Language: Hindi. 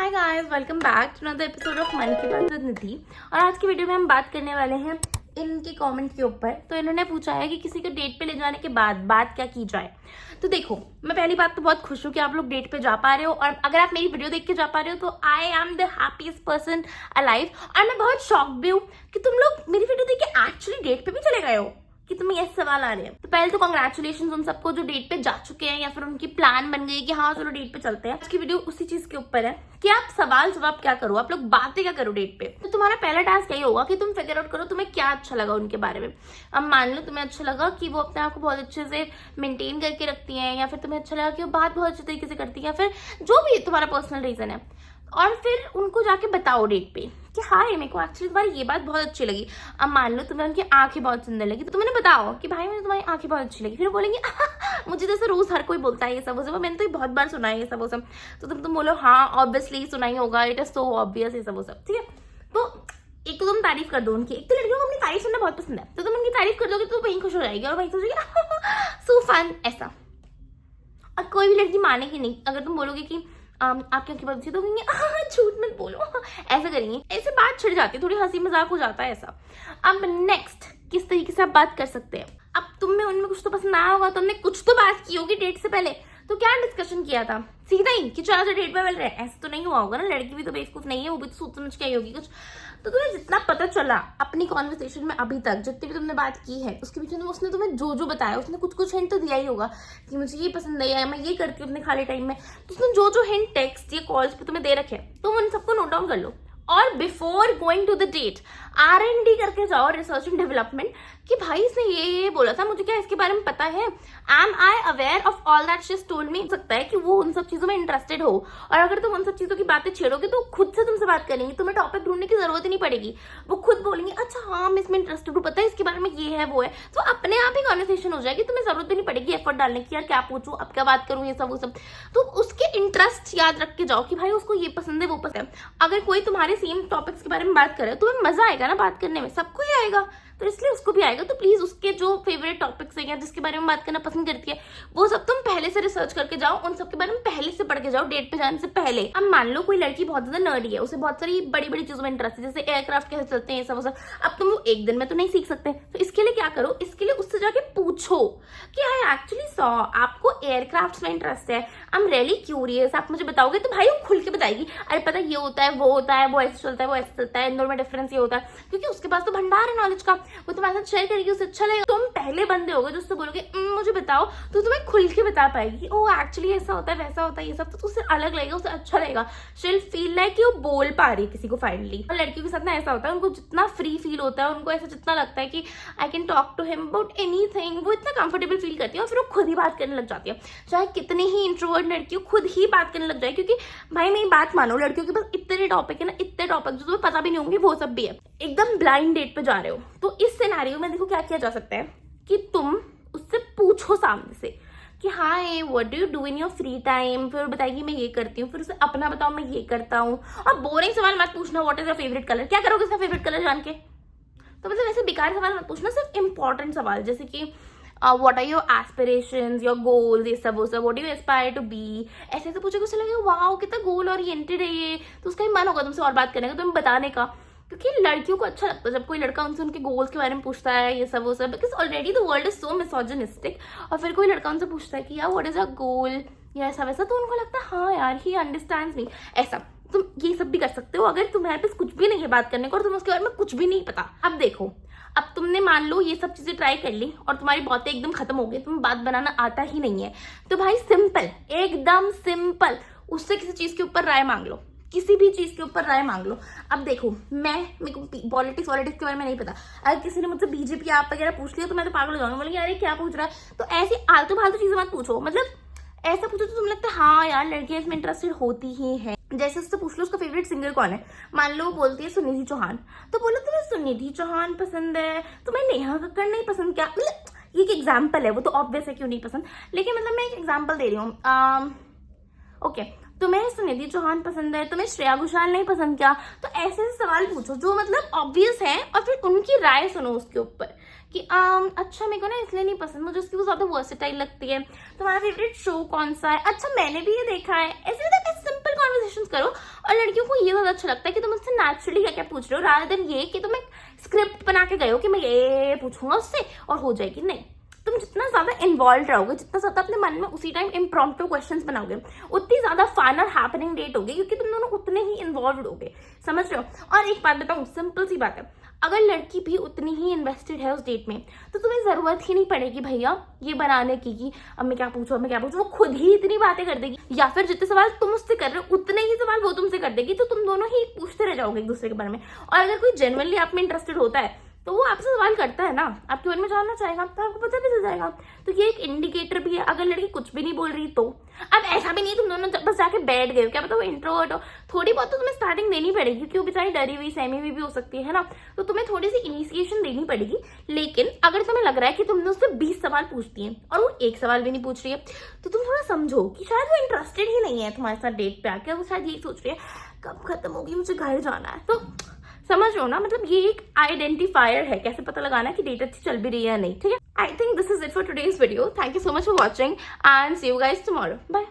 Hi guys, welcome back to another episode of Mann Ki बात विद निधि। और आज की वीडियो में हम बात करने वाले हैं इनके कमेंट के ऊपर। तो इन्होंने पूछा है कि किसी को डेट पे ले जाने के बाद बात क्या की जाए। तो देखो, मैं पहली बात तो बहुत खुश हूँ कि आप लोग डेट पे जा पा रहे हो, और अगर आप मेरी वीडियो देख के जा पा रहे हो तो I am the happiest person alive. और मैं बहुत शॉक भी हूँ कि तुम लोग मेरी वीडियो देख के एक्चुअली डेट पे भी चले गए हो, कि तुम्हें ऐसे सवाल आ रहे हैं। तो पहले तो कांग्रेचुलेशन उन सबको जो डेट पे जा चुके हैं या फिर उनकी प्लान बन गई कि हाँ चलो डेट पे चलते हैं। उसकी वीडियो उसी चीज के ऊपर है कि आप सवाल जवाब क्या करो, आप लोग बातें क्या करो डेट पे। तो तुम्हारा पहला टास्क यही होगा कि तुम फिगर आउट करो तुम्हें क्या अच्छा लगा उनके बारे में। अब मान लो तुम्हें अच्छा लगा कि वो अपने आप को बहुत अच्छे से मेंटेन करके रखती हैं, या फिर तुम्हें अच्छा लगा कि वो बात बहुत अच्छे तरीके से करती है, या फिर जो भी तुम्हारा पर्सनल रीजन है। और फिर उनको जाके बताओ डेट पे कि हाँ मेरे को एक्चुअली तुम्हारी ये बात बहुत अच्छी लगी। अब मान लो तुम्हें उनकी आंखें बहुत सुंदर लगी, तो तुम उन्हें बताओ कि भाई मुझे तुम्हारी आंखें बहुत अच्छी लगी। फिर बोलेंगे मुझे जैसे रोज हर कोई बोलता है ये सब वो सब, मैंने तो ये बहुत बार सुना है ये सब वो सब। तो तुम बोलो हाँ ऑब्वियसली सुना ही होगा, इट इज सो ऑब्वियस ये सब वो सब। ठीक है, तो एक तो तुम तारीफ कर दो उनकी। एक तो लड़कियों को अपनी तारीफ सुनना बहुत पसंद है, तो तुम उनकी तारीफ कर दोगे तो वहीं खुश हो जाएगी और वहीं सोचेगी सो फन ऐसा। और कोई भी लड़की मानेगी नहीं अगर तुम बोलोगे कि आपकी आंखें बहुत अच्छी, तो कहेंगे झूठ मत बोलो, ऐसा करेंगे। ऐसे बात छिड़ जाती है, थोड़ी हंसी मजाक हो जाता है ऐसा। अब नेक्स्ट किस तरीके से आप बात कर सकते हैं। अब तुम में उनमें कुछ तो पसंद आया होगा, तुमने कुछ तो बात की होगी डेट से पहले। तो क्या डिस्कशन किया था, सीधा ही कि चलो डेट पे मिल रहे हैं, ऐसा तो नहीं हुआ होगा ना। लड़की भी तो बेवकूफ नहीं है, वो भी तो सोच समझ के आई होगी कुछ। तो तुम्हें जितना पता चला अपनी कॉन्वर्सेशन में अभी तक, जितनी भी तुमने बात की है उसके पीछे उसने तुम्हें जो जो बताया, उसने कुछ कुछ हिंट तो दिया ही होगा कि मुझे ये पसंद है या मैं ये करती हूँ अपने खाली टाइम में। तो उसने जो जो हिंट टेक्स्ट या कॉल्स पे तुम्हें दे रखे तो उन सबको नोट डाउन कर लो। और before going to the date R&D करके जाओ, रिसर्च एंड डेवलपमेंट, कि भाई इसने ये बोला था, मुझे क्या इसके बारे में पता है, am I aware of all that she told me. सकता है कि वो उन सब चीजों में इंटरेस्टेड हो, और अगर तुम उन सब चीजों की बातें छेड़ोगे तो खुद से तुमसे बात करेंगी, तुम्हें टॉपिक ढूंढने की जरूरत ही नहीं पड़ेगी। वो खुद बोलेंगे अच्छा हाँ मैं इसमें इंटरेस्टेड हूँ, पता है इसके बारे में ये है वो है। तो अपने आप ही कॉन्वर्सेशन हो जाएगी, तुम्हें जरूरत भी नहीं पड़ेगी एफर्ट डालने की, यार क्या पूछूं अब क्या बात करूं ये सब वो सब। तो उसके इंटरेस्ट याद रख के जाओ कि भाई उसको ये पसंद है वो पसंद है। अगर कोई तुम्हारे सेम टॉपिक्स के बारे में बात करे तो तुम्हें मजा आएगा ना बात करने में, सबको ही आएगा तो इसलिए उसको भी आएगा। तो प्लीज उसके जो फेवरेट टॉपिक्स है या जिसके बारे में बात करना पसंद करती है वो सब तुम पहले से रिसर्च करके जाओ, उन सब के बारे में पहले से पढ़ के जाओ डेट पे जाने से पहले। अब मान लो कोई लड़की बहुत ज्यादा नर्डी है, उसे बहुत सारी बड़ी बड़ी चीजों में इंटरेस्ट है, जैसे एयरक्राफ्ट कैसे चलते हैं सब। अब तुम वो एक दिन में तो नहीं सीख सकते, तो इसके लिए क्या करो, इसके लिए उससे जाके पूछो कि आई एक्चुअली सॉ आपको एयरक्राफ्ट में इंटरेस्ट है, आई एम रियली क्यूरियस, आप मुझे बताओगे। तो भाई वो खुल के बताएगी, अरे पता ये होता है वो होता है, वो ऐसे चलता है वो ऐसे चलता है, इन दोनों में डिफरेंस ये होता है, क्योंकि उसके पास तो भंडार है नॉलेज का, वो तुम्हारे साथ शेयर करेगी, उसे अच्छा लगेगा। तुम पहले बंदे होगे जो उससे बोलोगे मुझे बताओ, तो तुम्हें खुल के बता पाएगी कि ओ एक्चुअली ऐसा होता है वैसा होता है ये सब। तो उससे अलग लगेगा, उसे अच्छा लगेगा, शील फील लाइक कि वो बोल पा रही है किसी को फाइनली। और लड़कियों के साथ ना ऐसा होता है, उनको जितना फ्री फील होता है, उनको ऐसा जितना लगता है कि I can talk to him about anything, वो इतना कंफर्टेबल फील करती है और फिर वो खुद ही बात करने लग जाती है। चाहे कितनी ही इंट्रोवर्ट लड़की हो, खुद ही बात करने लग जाए। क्योंकि भाई मेरी बात मानो, लड़कियों के पास इतने टॉपिक है ना, इतने टॉपिक जो तुम्हें पता भी नहीं होंगे वो सब भी है। एकदम ब्लाइंड डेट पे जा रहे हो तो इस सिनेरियो में देखो क्या किया जा सकता है कि तुम उससे पूछो सामने से कि hi what do you do in your free time. फिर बताएगी मैं ये करती हूँ, फिर उसे अपना बताओ मैं ये करता हूँ। और बोरिंग सवाल मत पूछना, what is your favourite colour, क्या करोगे उसका फेवरेट कलर जान के। तो मतलब ऐसे बेकार सवाल मत पूछना, सिर्फ इंपॉर्टेंट सवाल जैसे कि what are your aspirations, your goals, ये सब वो सब, what do you aspire to be. ऐसे ऐसे पूछोगे, उसे लगेगा वाओ कितना गोल ओरिएंटेड है ये, तो उसका ही मन होगा तुमसे और बात करने का, तुम्हें बताने का। क्योंकि लड़कियों को अच्छा लगता है जब कोई लड़का उनसे उनके गोल्स के बारे में पूछता है ये सब वो सब, because already the world is so misogynistic. और फिर कोई लड़का उनसे पूछता है कि यार व्हाट इज अ गोल या ऐसा वैसा, तो उनको लगता है हाँ यार ही अंडरस्टैंड्स मी। ऐसा तुम ये सब भी कर सकते हो अगर तुम्हारे पास कुछ भी नहीं है बात करने को और तुम्हें उसके बारे में कुछ भी नहीं पता। अब देखो, अब तुमने मान लो ये सब चीजें ट्राई कर ली और तुम्हारी बातें एकदम खत्म हो गई, तुम्हें बात बनाना आता ही नहीं है, तो भाई सिंपल, एकदम सिंपल, उससे किसी चीज के ऊपर राय मांग लो, किसी भी चीज के ऊपर राय मांग लो। अब देखो मेरे को पॉलिटिक्स के बारे में नहीं पता, अगर किसी ने मुझसे बीजेपी आप वगैरह पूछ लिया तो मैं तो पागल हो जाऊंगी, बोलेंगे अरे क्या पूछ रहा है। तो ऐसी आलतू फालतू चीजें मत पूछो, मतलब ऐसा पूछो तो तुम्हें लगता है हाँ यार लड़कियां इसमें इंटरेस्टेड होती ही है। जैसे उससे पूछ लो उसका फेवरेट सिंगर कौन है, मान लो बोलती है सुनिधि चौहान, तो बोलो तुम्हें सुनिधि चौहान पसंद है, तुम्हें नेहा कक्कड़ नहीं पसंद क्या। मतलब ये एक एग्जाम्पल है, वो तो ऑब्वियस है क्यों नहीं पसंद, लेकिन मतलब मैं एक एग्जाम्पल दे रही हूँ। ओके, तुम्हें सुनिधि चौहान पसंद है, तुम्हें श्रेया घोषाल नहीं पसंद क्या। तो ऐसे सवाल पूछो जो मतलब ऑब्वियस है और फिर उनकी राय सुनो उसके ऊपर कि अच्छा मेरे को ना इसलिए नहीं पसंद, मुझे उसकी वो ज्यादा वर्सेटाइल लगती है। तुम्हारा फेवरेट शो कौन सा है, अच्छा मैंने भी ये देखा है। ऐसे मतलब सिंपल कॉन्वर्सेशंस करो। और लड़कियों को ये ज़्यादा अच्छा लगता है कि तुम उससे नेचुरली क्या क्या पूछ रहे हो, रादर देन ये कि तुम एक स्क्रिप्ट बना के गए हो कि मैं ये पूछूंगा उससे और हो जाएगी। नहीं, तुम जितना ज्यादा इन्वॉल्व रहोगे, जितना ज्यादा अपने मन में उसी टाइम इम्प्रॉम्प्टू क्वेश्चंस बनाओगे, उतनी ज्यादा फन और हैपनिंग डेट होगी, क्योंकि तुम दोनों उतने ही इन्वॉल्व होगे। समझ रहे हो। और एक बात बताऊं, सिंपल सी बात है, अगर लड़की भी उतनी ही इन्वेस्टेड है उस डेट में, तो तुम्हें जरूरत ही नहीं पड़ेगी भैया ये बनाने की कि अब मैं क्या पूछूं, वो खुद ही इतनी बातें कर देगी। या फिर जितने सवाल तुम उससे कर रहे हो उतने ही सवाल वो तुमसे कर देगी, तो तुम दोनों ही पूछते रह जाओगे एक दूसरे के बारे में। और अगर कोई जेन्युइनली आप में इंटरेस्टेड होता है तो वो आपसे सवाल करता है ना, आपके बारे में जानना चाहेगा, तो आपको पता भी चल जाएगा। तो ये एक इंडिकेटर भी है अगर लड़की कुछ भी नहीं बोल रही तो। अब ऐसा भी नहीं तुम दोनों बस जाके बैठ गए हो, क्या पता वो इंट्रोवर्ट हो, थोड़ी बहुत तो तुम्हें स्टार्टिंग देनी पड़ेगी, क्योंकि वो बेचारी डरी हुई सहमी हुई भी हो सकती है ना, तो तुम्हें थोड़ी सी इनिशिएशन देनी पड़ेगी। लेकिन अगर तुम्हें लग रहा है कि तुमने उससे 20 सवाल पूछती है और वो एक सवाल भी नहीं पूछ रही है, तो तुम थोड़ा समझो कि शायद वो इंटरेस्टेड ही नहीं है तुम्हारे साथ डेट पे आके। वो शायद यही सोच रही है कब खत्म होगी, मुझे घर जाना है। तो समझ रहे हो ना, मतलब ये एक आइडेंटिफायर है कैसे पता लगाना कि डेट अच्छी चल भी रही है या नहीं। ठीक है, I think this is it for today's video. Thank you so much for watching and see you guys tomorrow. Bye.